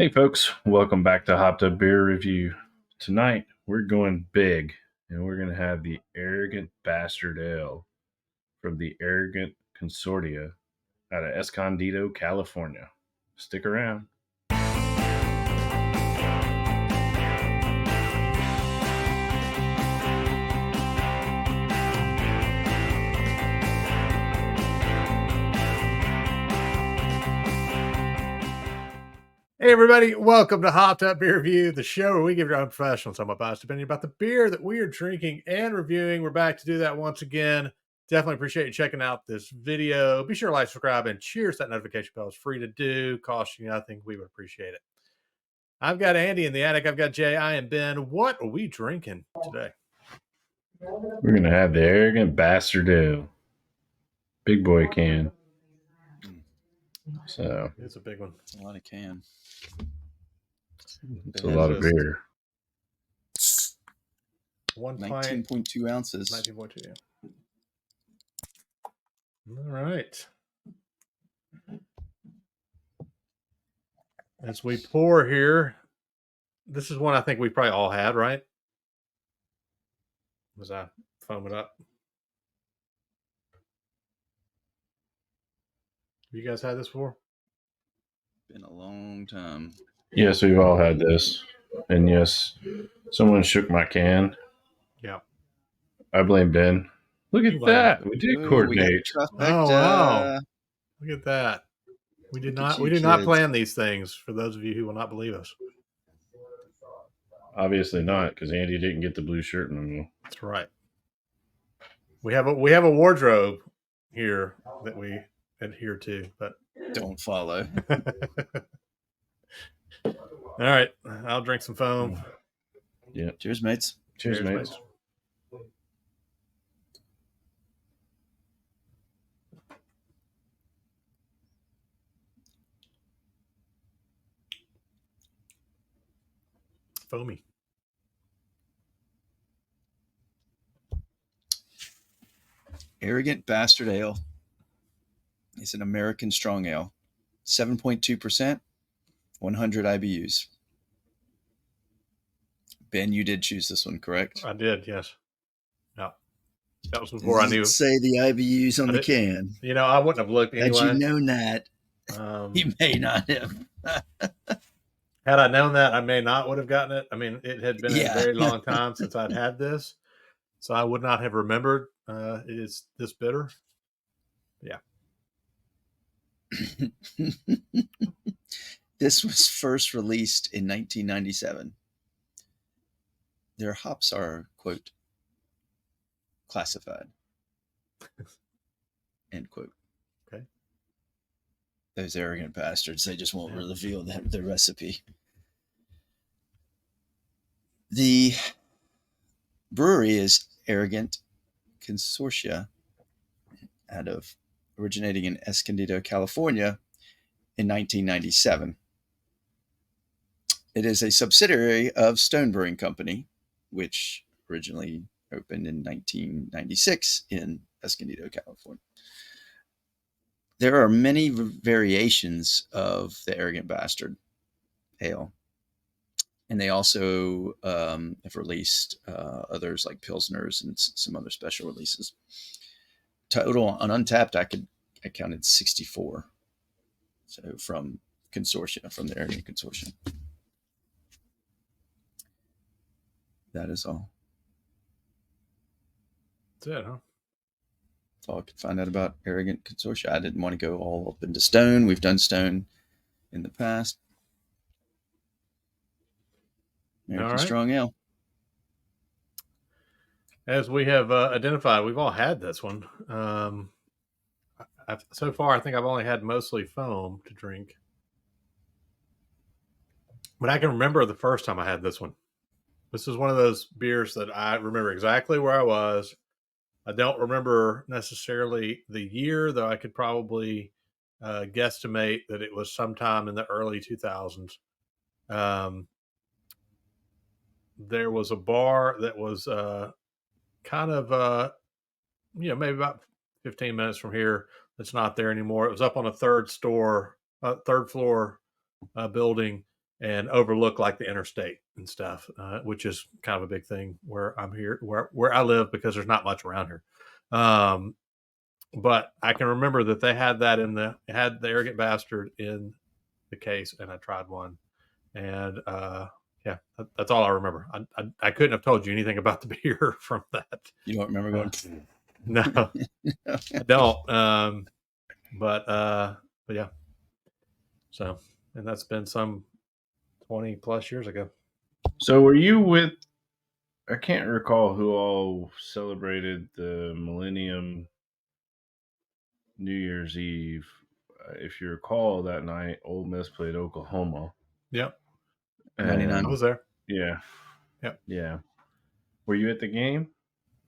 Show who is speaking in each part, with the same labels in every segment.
Speaker 1: Hey folks, welcome back to Hopped Up Beer Review. Tonight we're going big and we're going to have the Arrogant Bastard Ale from the Arrogant Consortia out of Escondido, California. Stick around.
Speaker 2: Hey everybody, welcome to Hopped Up Beer Review, the show where we give your own professional some biased opinion about the beer that we are drinking and reviewing. We're back to do that once again. Definitely appreciate you checking out this video. Be sure to like, subscribe, and cheers. That notification bell is free to do. Costs you nothing. We would appreciate it. I've got Andy in the attic. I've got Jay. I am Ben. What are we drinking today?
Speaker 1: We're going to have the Arrogant Bastard Ale. Big boy can. So
Speaker 2: It's a big one.
Speaker 3: It's a lot of can.
Speaker 1: it's a lot of beer.
Speaker 3: 19.2 ounces.
Speaker 2: 19.2, yeah. All right. As we pour here, this is one I think we probably all had, right? Was I foam it up? You guys had this before?
Speaker 3: Been a long time.
Speaker 1: Yes, we've all had this. And yes, someone shook my can.
Speaker 2: Yeah.
Speaker 1: I blame Ben. Look at that. We did coordinate.
Speaker 2: Oh, wow. Look at that. We did not plan these things, for those of you who will not believe us.
Speaker 1: Obviously not, because Andy didn't get the blue shirt memo.
Speaker 2: That's right. We have a wardrobe here that we adhere to, but
Speaker 3: don't follow.
Speaker 2: All right. I'll drink some foam.
Speaker 1: Yeah.
Speaker 3: Cheers, mates.
Speaker 1: Cheers, mates.
Speaker 2: Foamy.
Speaker 3: Arrogant Bastard Ale is an American strong ale. 7.2%, 100 IBUs. Ben, you did choose this one, correct?
Speaker 2: I did, yes. Yeah. That was before I knew.
Speaker 3: Say the IBUs on the can.
Speaker 2: You know, I wouldn't have looked anyway.
Speaker 3: Had you known that, you may not have.
Speaker 2: Had I known that, I may not would have gotten it. I mean, it had been a very long time since I'd had this, so I would not have remembered it is this bitter. Yeah.
Speaker 3: This was first released in 1997. Their hops are, quote, classified, end quote.
Speaker 2: Okay.
Speaker 3: Those arrogant bastards, they just won't reveal the recipe. The brewery is Arrogant Consortia, originating in Escondido, California in 1997. It is a subsidiary of Stone Brewing Company, which originally opened in 1996 in Escondido, California. There are many variations of the Arrogant Bastard Ale, and they also have released others like Pilsners and some other special releases. Total on Untapped, I counted 64. So from Consortia, from the Arrogant Consortia. That is all.
Speaker 2: That's it, huh?
Speaker 3: That's all I could find out about Arrogant Consortia. I didn't want to go all up into Stone. We've done Stone in the past. American Strong Ale.
Speaker 2: As we have identified, we've all had this one. So far, I think I've only had mostly foam to drink. But I can remember the first time I had this one. This is one of those beers that I remember exactly where I was. I don't remember necessarily the year, though I could probably guesstimate that it was sometime in the early 2000s. There was a bar that was kind of, maybe about 15 minutes from here. That's not there anymore. It was up on a third floor building. and overlook like the interstate and stuff, which is kind of a big thing where I'm here, where I live, because there's not much around here. But I can remember that they had that had the Arrogant Bastard in the case, and I tried one, and yeah, that's all I remember. I couldn't have told you anything about the beer from that.
Speaker 3: You don't remember going?
Speaker 2: No, I don't. But yeah. So, and that's been some 20 plus years ago.
Speaker 1: So were you with? I can't recall who all celebrated the Millennium New Year's Eve. If you recall, that night, Ole Miss played Oklahoma.
Speaker 2: Yep.
Speaker 3: 99.
Speaker 2: I was there.
Speaker 1: Yeah.
Speaker 2: Yep.
Speaker 1: Yeah. Were you at the game?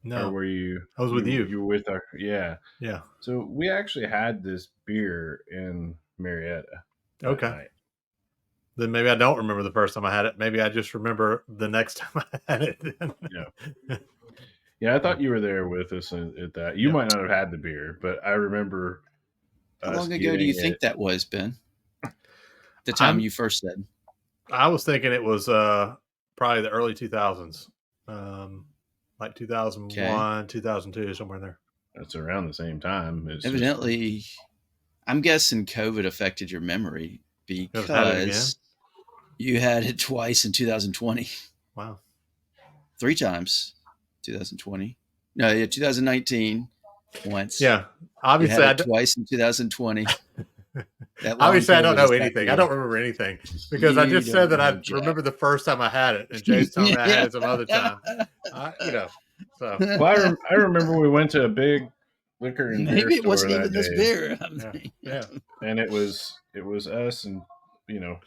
Speaker 2: No.
Speaker 1: Or were you?
Speaker 2: I was with you.
Speaker 1: You were with our. Yeah.
Speaker 2: Yeah.
Speaker 1: So we actually had this beer in Marietta.
Speaker 2: Okay.
Speaker 1: Night.
Speaker 2: Then maybe I don't remember the first time I had it. Maybe I just remember the next time I had it.
Speaker 1: Yeah. Yeah, I thought you were there with us at that. You might not have had the beer, but I remember.
Speaker 3: How long ago do you think that was, Ben? The time you first said.
Speaker 2: I was thinking it was probably the early 2000s, like 2001, 2002, somewhere in there.
Speaker 1: That's around the same time.
Speaker 3: Evidently, I'm guessing COVID affected your memory because you had it twice in 2020.
Speaker 2: Wow.
Speaker 3: 3 times. 2020. No, yeah, 2019 once.
Speaker 2: Yeah. Obviously,
Speaker 3: you had it twice in 2020.
Speaker 2: Obviously, I don't know anything. I don't remember anything because I just said that I remember the first time I had it, and Jay's telling me I had it some other time. So.
Speaker 1: Well, I remember we went to a big liquor and beer
Speaker 3: maybe it wasn't
Speaker 1: store
Speaker 3: even
Speaker 1: that
Speaker 3: this
Speaker 1: day.
Speaker 3: beer.
Speaker 2: Yeah.
Speaker 1: And it was us and a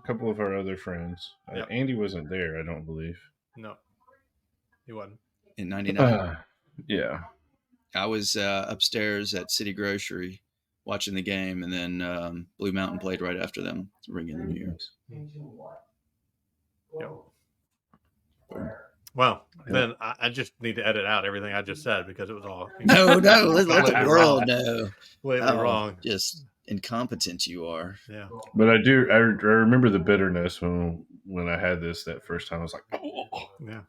Speaker 1: couple of our other friends. Yep. Andy wasn't there, I don't believe.
Speaker 2: No, he wasn't.
Speaker 3: In 99.
Speaker 1: Yeah.
Speaker 3: I was upstairs at City Grocery watching the game, and then Blue Mountain played right after them, ringing the New Year's.
Speaker 2: Yep. Well, then I just need to edit out everything I just said because it was all
Speaker 3: no. Let's let the world know
Speaker 2: completely wrong.
Speaker 3: Just incompetent you are.
Speaker 2: Yeah.
Speaker 1: But I remember the bitterness when I had this that first time. I was like, oh.
Speaker 2: Yeah.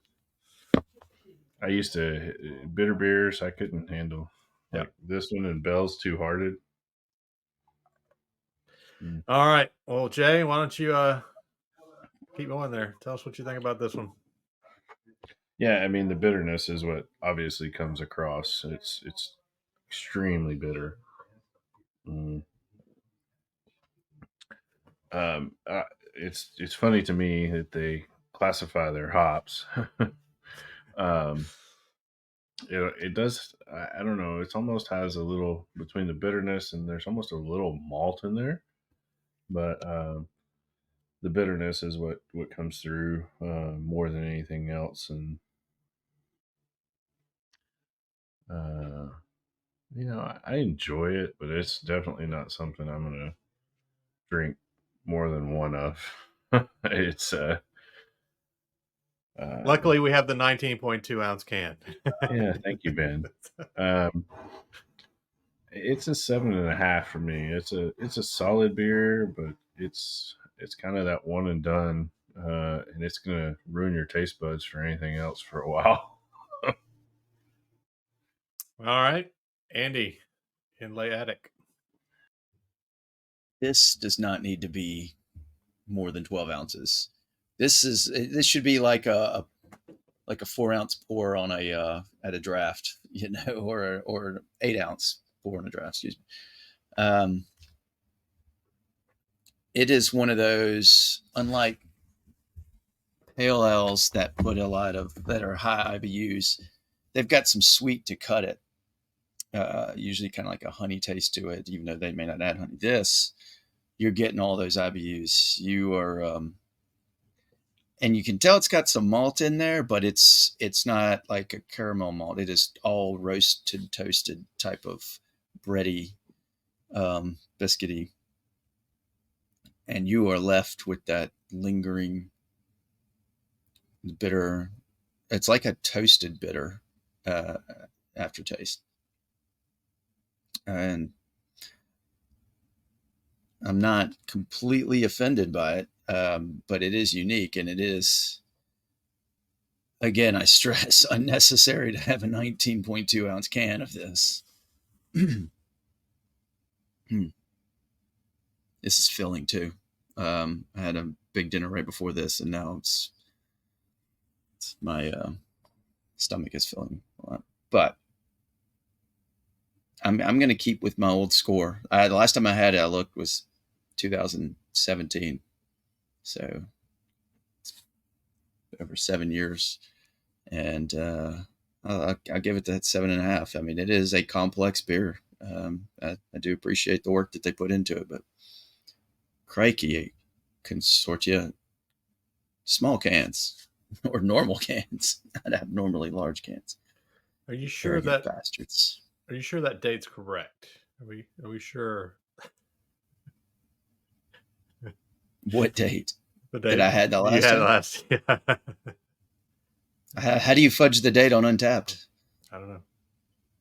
Speaker 1: I used to bitter beers I couldn't handle. Like this one and Bell's Two Hearted.
Speaker 2: All right. Well, Jay, why don't you keep going there? Tell us what you think about this one.
Speaker 1: Yeah, I mean the bitterness is what obviously comes across. It's extremely bitter. It's funny to me that they classify their hops. It does. I don't know. It almost has a little between the bitterness and there's almost a little malt in there, but the bitterness is what comes through more than anything else. And I enjoy it, but it's definitely not something I'm gonna drink more than one of. It's
Speaker 2: luckily we have the 19.2 ounce can.
Speaker 1: Yeah, thank you, Ben. It's a 7.5 for me. It's a solid beer, but it's kind of that one and done, and it's gonna ruin your taste buds for anything else for a while.
Speaker 2: All right, Andy in Lay Attic.
Speaker 3: This does not need to be more than 12 ounces. This should be like a 4 ounce pour on at a draft, or 8 ounce pour on a draft. Excuse me. It is one of those, unlike pale ales that that are high IBUs, they've got some sweet to cut it. Usually kind of like a honey taste to it, even though they may not add honey. This, you're getting all those IBUs. You are, and you can tell it's got some malt in there, but it's not like a caramel malt. It is all roasted, toasted type of bready, biscuity. And you are left with that lingering bitter. It's like a toasted bitter aftertaste. And I'm not completely offended by it. but it is unique, and it is, again, I stress, unnecessary to have a 19.2 ounce can of this. This is filling too. I had a big dinner right before this, and now it's my stomach is filling a lot. But I'm going to keep with my old score. The last time I had it, I looked, was 2017. So it's over 7 years. And I'll give it that 7.5. I mean, it is a complex beer. I do appreciate the work that they put into it, but crikey, consortia, small cans or normal cans, not abnormally large cans.
Speaker 2: Are you sure
Speaker 3: Arrogant
Speaker 2: that
Speaker 3: bastards?
Speaker 2: Are you sure that date's correct? Are we sure?
Speaker 3: What date?
Speaker 2: The date
Speaker 3: That I had the
Speaker 2: you
Speaker 3: last
Speaker 2: had
Speaker 3: time?
Speaker 2: last. Yeah.
Speaker 3: How do you fudge the date on Untapped?
Speaker 2: I don't know.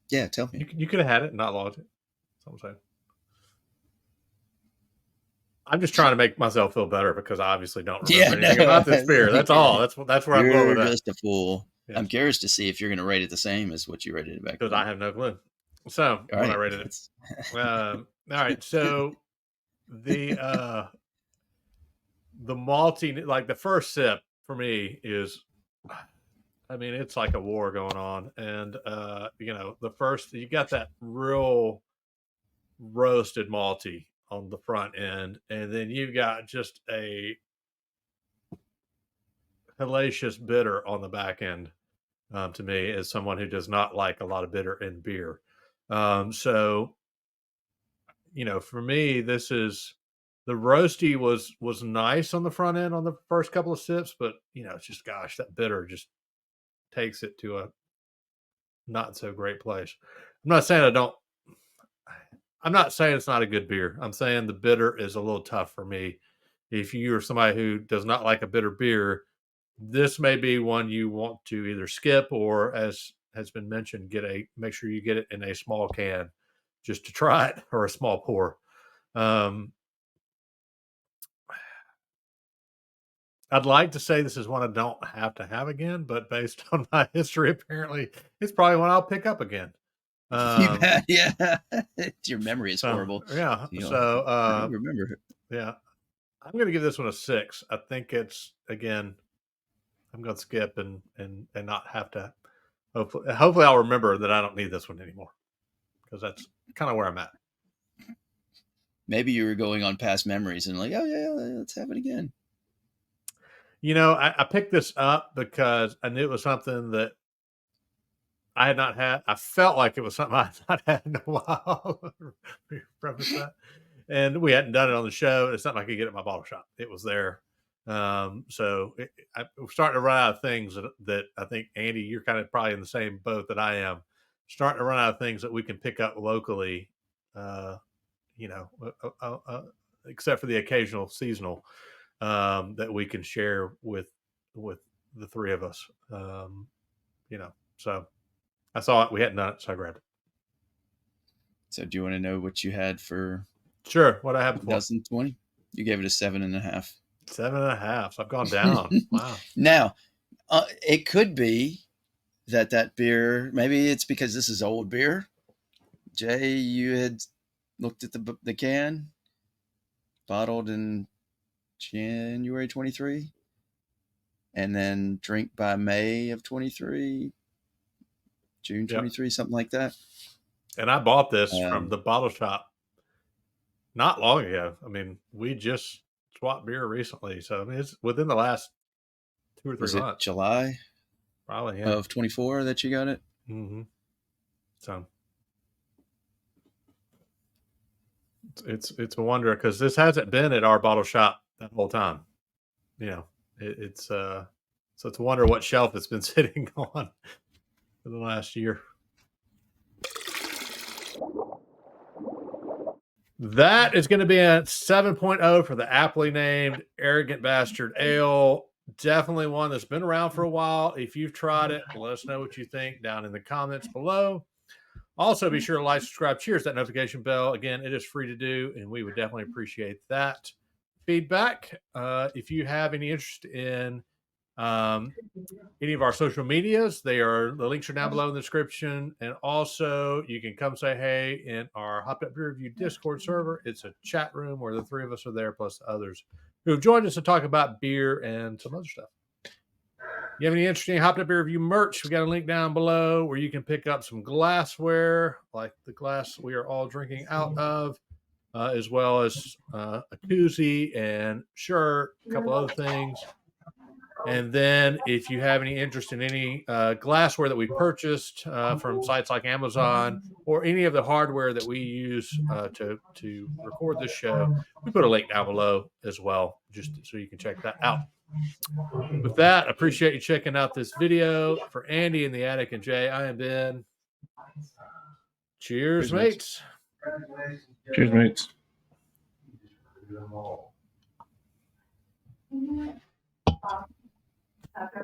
Speaker 3: Yeah, tell me.
Speaker 2: You could have had it and not logged it. That's what I'm saying. I'm just trying to make myself feel better because I obviously don't remember anything about this beer. That's all. That's where I'm going with
Speaker 3: You're
Speaker 2: that.
Speaker 3: just a fool.
Speaker 2: Yeah.
Speaker 3: I'm curious to see if you're going to rate it the same as what you rated it back
Speaker 2: Because
Speaker 3: then.
Speaker 2: I have no clue. So
Speaker 3: All
Speaker 2: when
Speaker 3: right.
Speaker 2: I rated it, all right. So the malty, like the first sip for me is, I mean, it's like a war going on, and the first, you got that real roasted malty on the front end, and then you've got just a hellacious bitter on the back end. To me, as someone who does not like a lot of bitter in beer, so for me, this is the roasty was nice on the front end on the first couple of sips, but it's just, gosh, that bitter just takes it to a not so great place. I'm not saying I'm not saying it's not a good beer. I'm saying the bitter is a little tough for me. If you are somebody who does not like a bitter beer, this may be one you want to either skip or, as has been mentioned, make sure you get it in a small can just to try it, or a small pour. I'd like to say this is one I don't have to have again, but based on my history, apparently it's probably one I'll pick up again.
Speaker 3: You bet. Yeah. Your memory is horrible.
Speaker 2: Yeah.
Speaker 3: So I remember it.
Speaker 2: Yeah. I'm going to give this one a 6. I think it's, again, I'm going to skip and not have to. Hopefully I'll remember that I don't need this one anymore, because that's kind of where I'm at.
Speaker 3: Maybe you were going on past memories and like, oh yeah, let's have it again.
Speaker 2: I picked this up because I knew it was something that I had not had. I felt like it was something I had not had in a while. Preface that. And we hadn't done it on the show. It's something I could get at my bottle shop. It was there. So we're starting to run out of things that I think, Andy, you're kind of probably in the same boat that I am. Starting to run out of things that we can pick up locally, except for the occasional seasonal that we can share with the three of us. So I saw it. We hadn't done it, so I grabbed it.
Speaker 3: So do you want to know what you had for
Speaker 2: Sure. What I have before?
Speaker 3: 2020? You gave it a 7.5.
Speaker 2: 7.5. So I've gone down. Wow.
Speaker 3: Now, it could be that beer, maybe it's because this is old beer. Jay, you had looked at the can, bottled in January 23, and then drink by May of 23, June 23, yep. Something like that.
Speaker 2: And I bought this from the bottle shop not long ago. I mean, we just swapped beer recently, so I mean, it's within the last 2 or 3 months.
Speaker 3: Was it July?
Speaker 2: Probably, yeah.
Speaker 3: Of 24 that you got it?
Speaker 2: Mm-hmm. So it's a wonder, because this hasn't been at our bottle shop that whole time. It's a wonder what shelf it's been sitting on for the last year. That is going to be a 7.0 for the aptly named Arrogant Bastard Ale. Definitely one that's been around for a while. If you've tried it, let us know what you think down in the comments below. Also, be sure to like, subscribe, cheers, that notification bell. Again, it is free to do, and we would definitely appreciate that. feedback. If you have any interest in any of our social medias, the links are down below in the description. And also, you can come say hey in our Hopped Up Beer Review Discord server. It's a chat room where the three of us are there, plus others who have joined us to talk about beer and some other stuff. You have any interesting Hopped Up Beer Review merch? We got a link down below where you can pick up some glassware, like the glass we are all drinking out of, as well as a koozie and shirt, a couple other things. And then if you have any interest in any glassware that we purchased from sites like Amazon or any of the hardware that we use to record this show, we put a link down below as well, just so you can check that out. With that, I appreciate you checking out this video. For Andy in the attic and Jay, I am Ben. Cheers, mates.
Speaker 1: Cheers, mates.
Speaker 4: Okay.